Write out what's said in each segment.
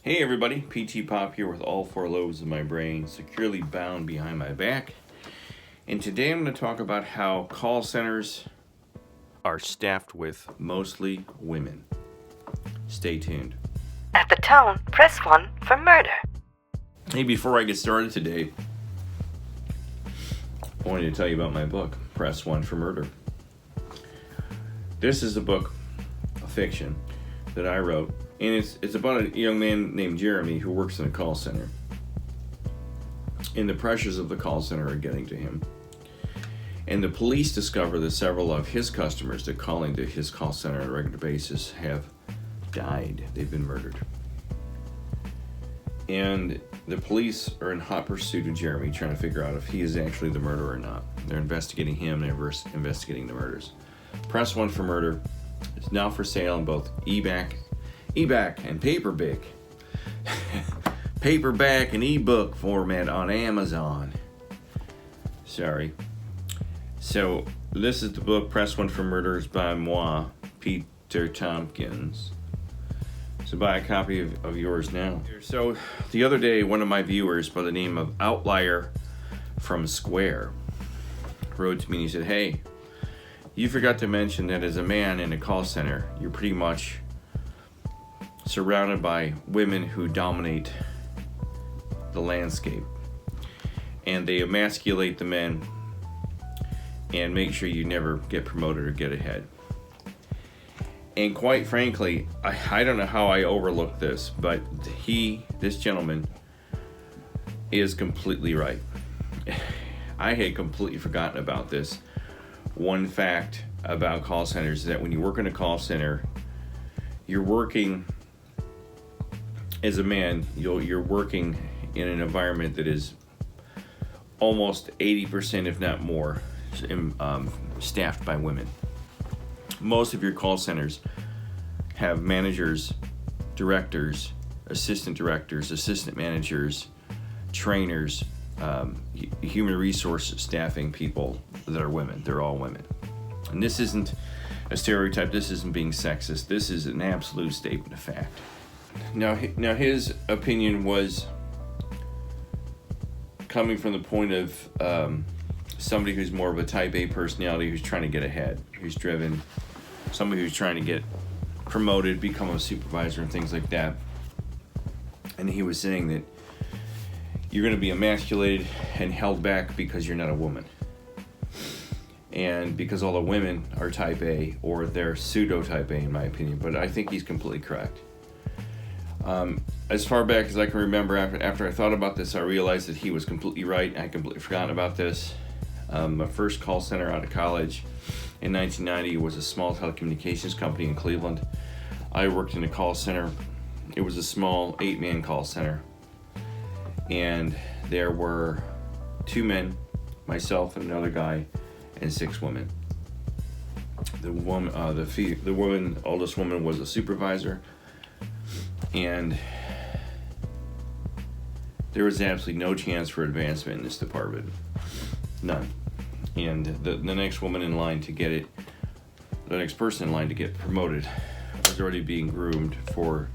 Hey everybody, Ptpop here with all four lobes of my brain securely bound behind my back. And today I'm going to talk about how call centers are staffed with mostly women. Stay tuned. At the tone, press 1 for murder. Hey, before I get started today, I wanted to tell you about my book, Press 1 for Murder. This is a book, a fiction, that I wrote. And it's about a young man named Jeremy who works in a call center. And the pressures of the call center are getting to him. And the police discover that several of his customers that call into his call center on a regular basis have died. They've been murdered. And the police are in hot pursuit of Jeremy, trying to figure out if he is actually the murderer or not. They're investigating him, they're investigating the murders. Press 1 for Murder is now for sale in both eBack and paperback. Paperback and ebook format on Amazon. Sorry. So, this is the book, Press 1 for Murders by moi, Peter Tompkins. So buy a copy of yours now. So, the other day, one of my viewers by the name of Outlier from Square wrote to me and he said, "Hey, you forgot to mention that as a man in a call center, you're pretty much surrounded by women who dominate the landscape. And they emasculate the men and make sure you never get promoted or get ahead." And quite frankly, I don't know how I overlooked this, but this gentleman is completely right. I had completely forgotten about this. One fact about call centers is that when you work in a call center, you're working as a man, you're working in an environment that is almost 80%, if not more, staffed by women. Most of your call centers have managers, directors, assistant managers, trainers, human resource staffing people that are women. They're all women. And this isn't a stereotype. This isn't being sexist. This is an absolute statement of fact. Now his opinion was coming from the point of somebody who's more of a type A personality, who's trying to get ahead, who's driven, somebody who's trying to get promoted, become a supervisor and things like that. And he was saying that you're going to be emasculated and held back because you're not a woman. And because all the women are type A, or they're pseudo type A in my opinion, but I think he's completely correct. As far back as I can remember, after I thought about this, I realized that he was completely right. I completely forgotten about this. My first call center out of college in 1990 was a small telecommunications company in Cleveland. I worked in a call center. It was a small 8-man call center. And there were 2 men, myself and another guy, and 6 women. The oldest woman was a supervisor. And there was absolutely no chance for advancement in this department. None. And the next woman in line to get it, the next person in line to get promoted was already being groomed for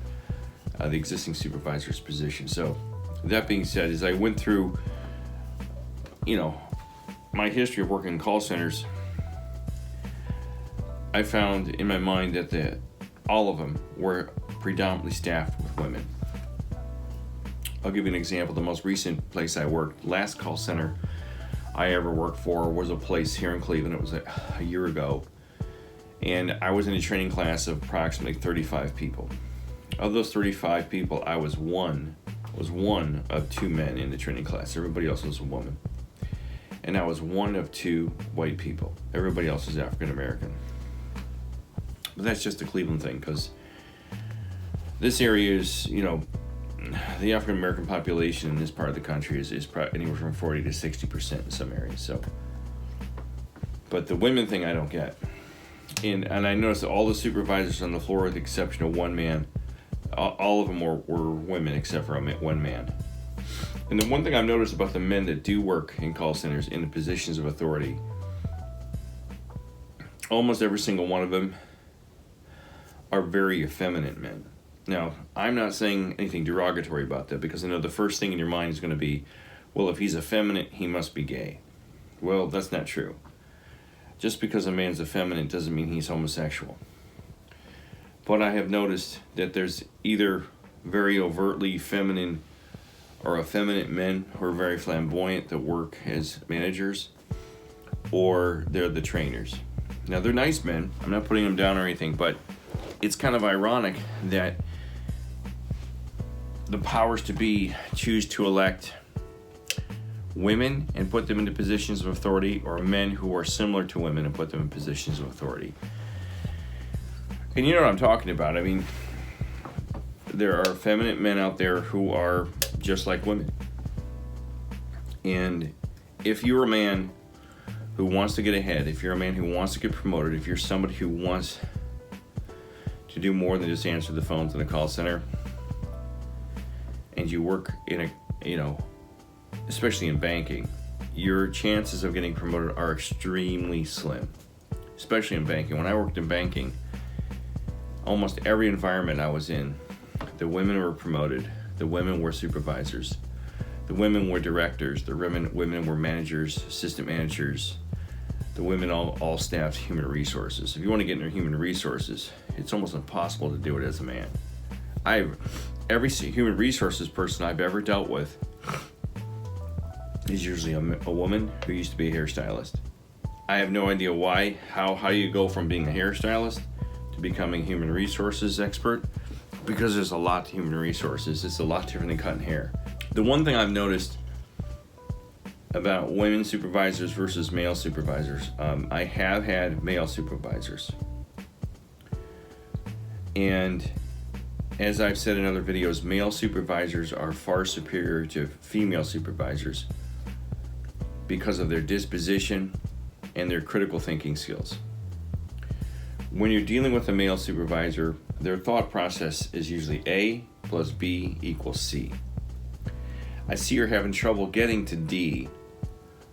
the existing supervisor's position. So that being said, as I went through, my history of working in call centers, I found in my mind that all of them were predominantly staffed with women. I'll give you an example. The most recent place I worked, last call center I ever worked for, was a place here in Cleveland. It was a year ago. And I was in a training class of approximately 35 people. Of those 35 people, I was one of 2 men in the training class. Everybody else was a woman. And I was one of 2 white people. Everybody else was African American. But that's just a Cleveland thing, because this area is, the African American population in this part of the country is anywhere from 40 to 60% in some areas. So, but the women thing I don't get. And I noticed that all the supervisors on the floor, with the exception of 1 man, all of them were women except for one man. And the one thing I've noticed about the men that do work in call centers in the positions of authority, almost every single one of them are very effeminate men. Now, I'm not saying anything derogatory about that, because I know the first thing in your mind is going to be, well, if he's effeminate, he must be gay. Well, that's not true. Just because a man's effeminate doesn't mean he's homosexual. But I have noticed that there's either very overtly feminine or effeminate men who are very flamboyant that work as managers, or they're the trainers. Now, they're nice men. I'm not putting them down or anything, but it's kind of ironic that the powers to be choose to elect women and put them into positions of authority, or men who are similar to women and put them in positions of authority. And you know what I'm talking about. I mean, there are effeminate men out there who are just like women. And if you're a man who wants to get ahead, if you're a man who wants to get promoted, if you're somebody who wants to do more than just answer the phones in a call center, and you work in a, especially in banking, your chances of getting promoted are extremely slim, especially in banking. When I worked in banking, almost every environment I was in, the women were promoted, the women were supervisors, the women were directors, the women were managers, assistant managers, the women all staffed human resources. If you want to get into human resources, it's almost impossible to do it as a man. Every human resources person I've ever dealt with is usually a woman who used to be a hairstylist. I have no idea why, how you go from being a hairstylist to becoming human resources expert, because there's a lot to human resources. It's a lot different than cutting hair. The one thing I've noticed about women supervisors versus male supervisors, I have had male supervisors. And as I've said in other videos, male supervisors are far superior to female supervisors because of their disposition and their critical thinking skills. When you're dealing with a male supervisor, their thought process is usually A plus B equals C. I see you're having trouble getting to D.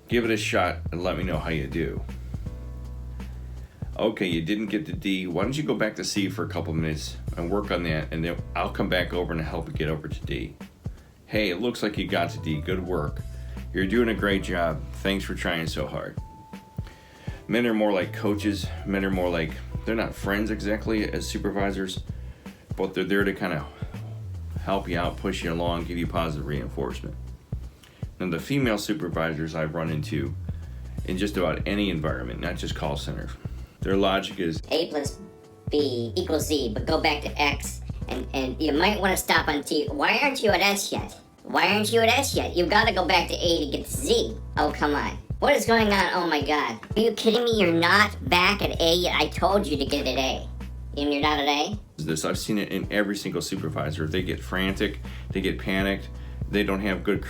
Give it a shot and let me know how you do. Okay, you didn't get to D. Why don't you go back to C for a couple minutes and work on that, and then I'll come back over and help you get over to D. Hey, it looks like you got to D. Good work. You're doing a great job. Thanks for trying so hard. Men are more like coaches. Men are more like, they're not friends exactly as supervisors, but they're there to kind of help you out, push you along, give you positive reinforcement. And the female supervisors I've run into in just about any environment, not just call centers, their logic is A plus B equals Z, but go back to X, and you might want to stop on T. Why aren't you at S yet? Why aren't you at S yet? You've got to go back to A to get to Z. Oh, come on. What is going on? Oh my God. Are you kidding me? You're not back at A yet. I told you to get at A. And you're not at A? I've seen it in every single supervisor. They get frantic, they get panicked, they don't have good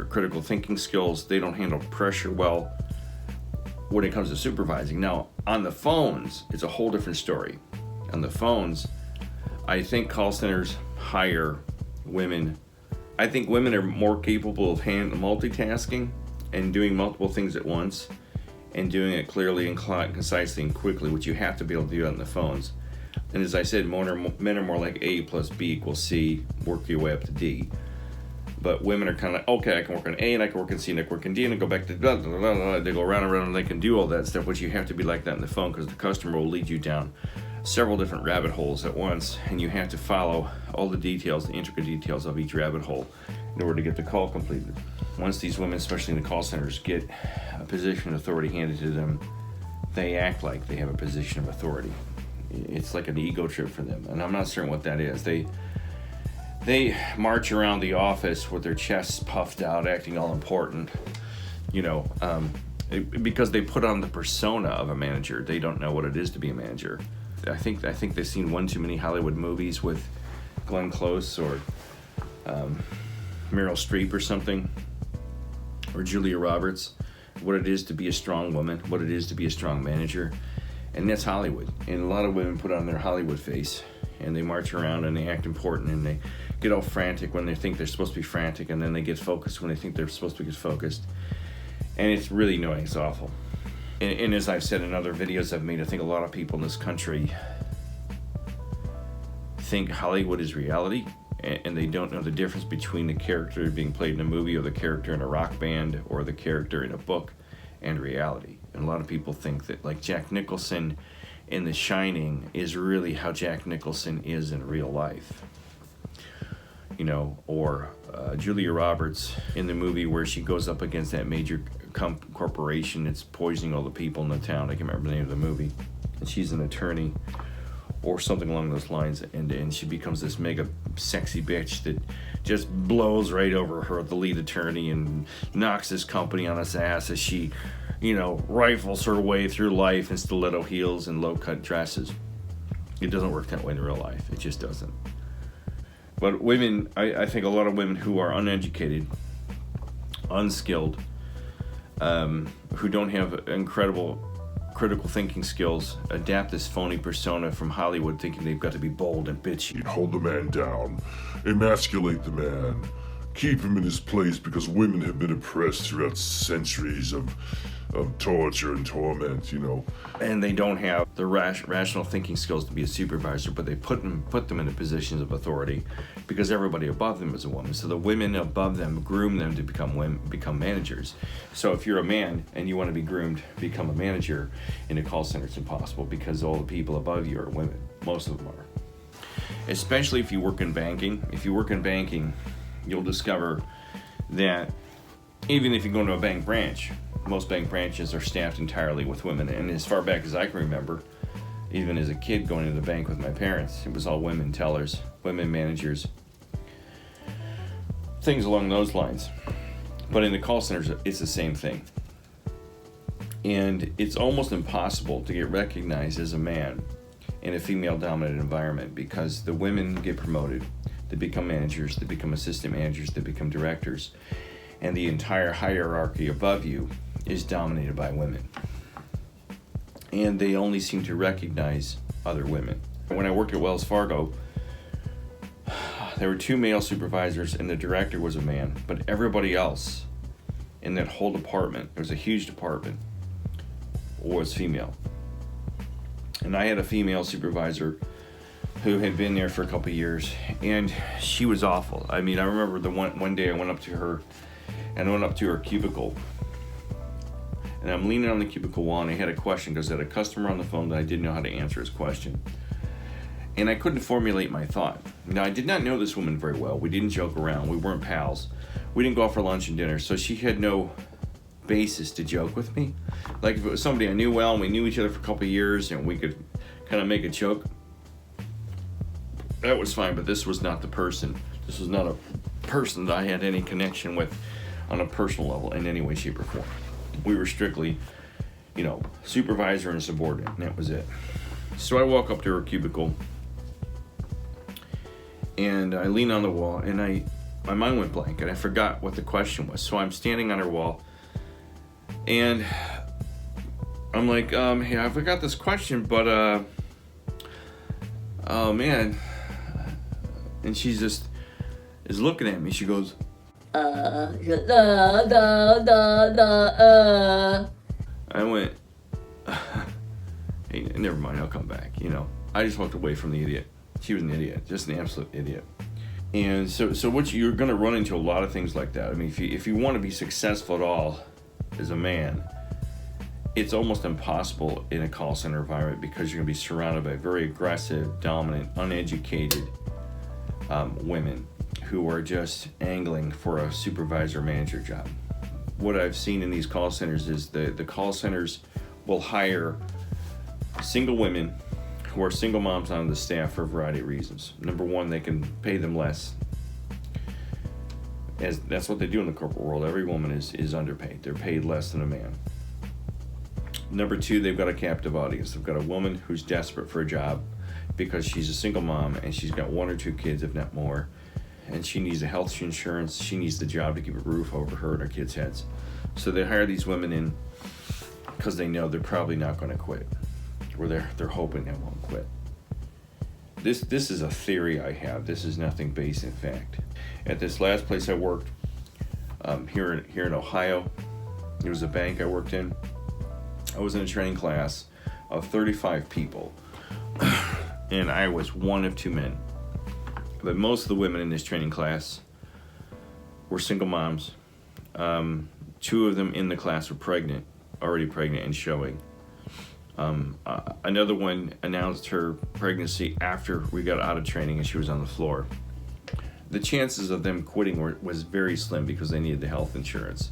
critical thinking skills, they don't handle pressure well when it comes to supervising. Now, on the phones, it's a whole different story. On the phones, I think call centers hire women. I think women are more capable of multitasking and doing multiple things at once and doing it clearly and concisely and quickly, which you have to be able to do on the phones. And as I said, men are more like A plus B equals C, work your way up to D. But women are kind of like, okay, I can work on A and I can work on C and I can work on D and I go back to blah, blah, blah, blah. They go around and around and they can do all that stuff, but you have to be like that on the phone because the customer will lead you down several different rabbit holes at once, and you have to follow all the details, the intricate details of each rabbit hole in order to get the call completed. Once these women, especially in the call centers, get a position of authority handed to them, they act like they have a position of authority. It's like an ego trip for them, and I'm not certain what that is. They march around the office with their chests puffed out, acting all important, because they put on the persona of a manager. They don't know what it is to be a manager. I think they've seen one too many Hollywood movies with Glenn Close or Meryl Streep or something, or Julia Roberts, what it is to be a strong woman, what it is to be a strong manager. And that's Hollywood. And a lot of women put on their Hollywood face and they march around and they act important and they get all frantic when they think they're supposed to be frantic, and then they get focused when they think they're supposed to get focused. And it's really annoying. It's awful. And as I've said in other videos I've made, I think a lot of people in this country think Hollywood is reality, and they don't know the difference between the character being played in a movie or the character in a rock band or the character in a book and reality. And a lot of people think that like Jack Nicholson in The Shining is really how Jack Nicholson is in real life. You know, or Julia Roberts in the movie where she goes up against that major corporation that's poisoning all the people in the town. I can't remember the name of the movie. And she's an attorney or something along those lines, and she becomes this mega sexy bitch that just blows right over her, the lead attorney, and knocks this company on its ass as she, you know, rifles her way through life in stiletto heels and low-cut dresses. It doesn't work that way in real life. It just doesn't. But women, I think a lot of women who are uneducated, unskilled, who don't have incredible critical thinking skills, adapt this phony persona from Hollywood thinking they've got to be bold and bitchy. Hold the man down, emasculate the man, keep him in his place because women have been oppressed throughout centuries of torture and torment, you know. And they don't have the rational thinking skills to be a supervisor, but they put them in the positions of authority because everybody above them is a woman. So the women above them groom them to become managers. So if you're a man and you want to be groomed to become a manager in a call center, it's impossible because all the people above you are women. Most of them are. Especially if you work in banking. If you work in banking, you'll discover that even if you go into a bank branch, most bank branches are staffed entirely with women. And as far back as I can remember, even as a kid going to the bank with my parents, it was all women tellers, women managers, things along those lines. But in the call centers, it's the same thing. And it's almost impossible to get recognized as a man in a female-dominated environment because the women get promoted, they become managers, they become assistant managers, they become directors, and the entire hierarchy above you is dominated by women. And they only seem to recognize other women. When I worked at Wells Fargo, there were 2 male supervisors and the director was a man, but everybody else in that whole department, it was a huge department, was female. And I had a female supervisor who had been there for a couple of years, and she was awful. I mean, I remember the one day I went up to her cubicle, and I'm leaning on the cubicle wall, and I had a question because I had a customer on the phone that I didn't know how to answer his question. And I couldn't formulate my thought. Now, I did not know this woman very well. We didn't joke around. We weren't pals. We didn't go out for lunch and dinner, so she had no basis to joke with me. Like if it was somebody I knew well and we knew each other for a couple of years and we could kind of make a joke, that was fine, but this was not the person. This was not a person that I had any connection with on a personal level in any way, shape, or form. We were strictly, supervisor and subordinate, and that was it. So I walk up to her cubicle, and I lean on the wall, and my mind went blank, and I forgot what the question was. So I'm standing on her wall, and I'm like, hey, I forgot this question, but, oh man. And she just is looking at me. She goes, I went, hey, never mind, I'll come back. I just walked away from the idiot. She was an idiot, just an absolute idiot. And so you're going to run into a lot of things like that. I mean, if you want to be successful at all as a man, it's almost impossible in a call center environment because you're going to be surrounded by very aggressive, dominant, uneducated women who are just angling for a supervisor manager job. What I've seen in these call centers is the call centers will hire single women who are single moms on the staff for a variety of reasons. Number one, they can pay them less. As that's what they do in the corporate world. Every woman is underpaid. They're paid less than a man. Number two, they've got a captive audience. They've got a woman who's desperate for a job because she's a single mom and she's got 1 or 2 kids, if not more. And she needs a health insurance. She needs the job to keep a roof over her and her kids' heads. So they hire these women in because they know they're probably not going to quit, or they're hoping they won't quit. This is a theory I have. This is nothing based in fact. At this last place I worked, here in Ohio, it was a bank I worked in. I was in a training class of 35 people, and I was one of 2 men. But most of the women in this training class were single moms. 2 of them in the class were already pregnant and showing. Another one announced her pregnancy after we got out of training and she was on the floor. The chances of them quitting was very slim because they needed the health insurance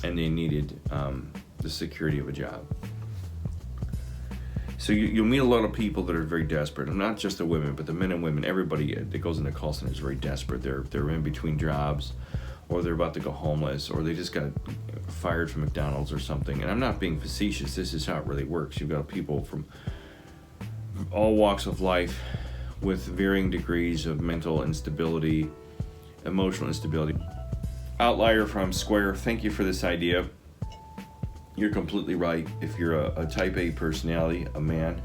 and they needed the security of a job. So you'll meet a lot of people that are very desperate, and not just the women, but the men and women. Everybody that goes into call center is very desperate. They're in between jobs, or they're about to go homeless, or they just got fired from McDonald's or something. And I'm not being facetious. This is how it really works. You've got people from all walks of life with varying degrees of mental instability, emotional instability. Outlier from Square, thank you for this idea. You're completely right. If you're a type A personality, a man,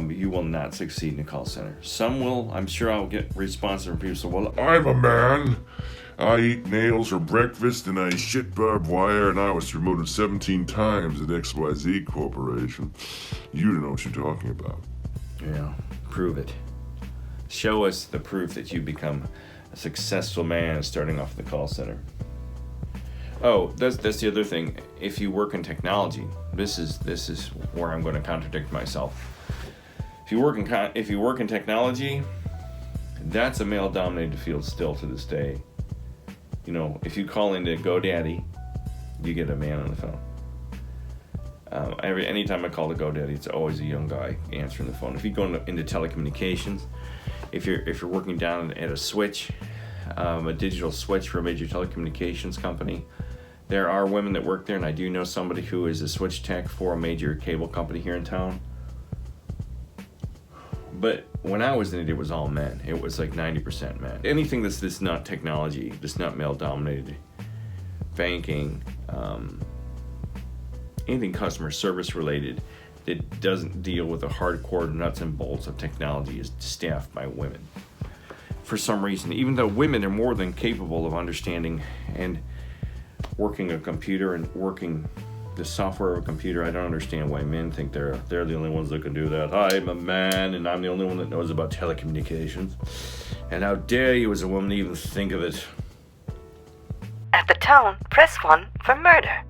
you will not succeed in a call center. Some will. I'm sure I'll get responses from people. So, well, I'm a man. I eat nails for breakfast and I shit barbed wire, and I was promoted 17 times at XYZ Corporation. You don't know what you're talking about. Yeah, prove it. Show us the proof that you become a successful man starting off in the call center. Oh, that's the other thing. If you work in technology, this is where I'm going to contradict myself. If you work in technology, that's a male-dominated field still to this day. You know, if you call into GoDaddy, you get a man on the phone. Anytime I call to GoDaddy, it's always a young guy answering the phone. If you go into telecommunications, if you're working down at a switch, a digital switch for a major telecommunications company, there are women that work there, and I do know somebody who is a switch tech for a major cable company here in town. But when I was in it was all men. It was like 90% men. Anything that's not technology, that's not male-dominated, banking, anything customer service related that doesn't deal with the hardcore nuts and bolts of technology is staffed by women. For some reason, even though women are more than capable of understanding and working a computer and working the software of a computer, I don't understand why men think they're the only ones that can do that. I'm a man and I'm the only one that knows about telecommunications. And how dare you as a woman even think of it? At the tone, press 1 for murder.